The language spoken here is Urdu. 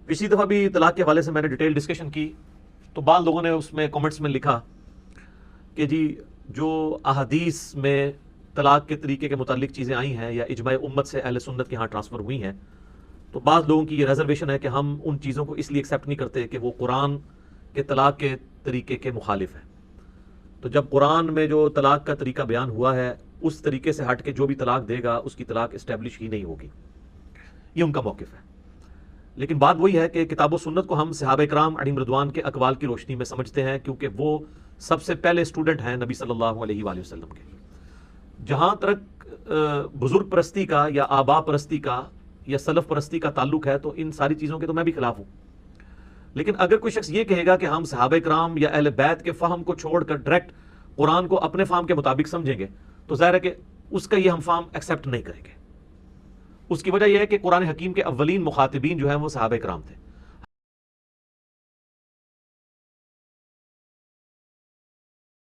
پچھلی دفعہ بھی طلاق کے حوالے سے میں نے ڈیٹیل ڈسکشن کی، تو بعض لوگوں نے اس میں کامنٹس میں لکھا کہ جی جو احادیث میں طلاق کے طریقے کے متعلق چیزیں آئی ہیں یا اجماع امت سے اہل سنت کے ہاں ٹرانسفر ہوئی ہیں، تو بعض لوگوں کی یہ ریزرویشن ہے کہ ہم ان چیزوں کو اس لیے ایکسیپٹ نہیں کرتے کہ وہ قرآن کے طلاق کے طریقے کے مخالف ہیں۔ تو جب قرآن میں جو طلاق کا طریقہ بیان ہوا ہے اس طریقے سے ہٹ کے جو بھی طلاق دے گا اس کی طلاق اسٹیبلش ہی نہیں ہوگی، یہ ان کا موقف ہے۔ لیکن بات وہی ہے کہ کتاب و سنت کو ہم صحابہ کرام علیہم رضوان کے اقوال کی روشنی میں سمجھتے ہیں، کیونکہ وہ سب سے پہلے اسٹوڈنٹ ہیں نبی صلی اللہ علیہ وآلہ وسلم کے۔ جہاں تک بزرگ پرستی کا یا آبا پرستی کا یا سلف پرستی کا تعلق ہے تو ان ساری چیزوں کے تو میں بھی خلاف ہوں، لیکن اگر کوئی شخص یہ کہے گا کہ ہم صحابہ کرام یا اہل بیت کے فہم کو چھوڑ کر ڈائریکٹ قرآن کو اپنے فہم کے مطابق سمجھیں گے تو ظاہر ہے کہ اس کا یہ ہم فہم ایکسیپٹ نہیں کریں گے۔ اس کی وجہ یہ ہے کہ قرآن حکیم کے اولین مخاطبین جو ہیں وہ صحابہ کرام تھے،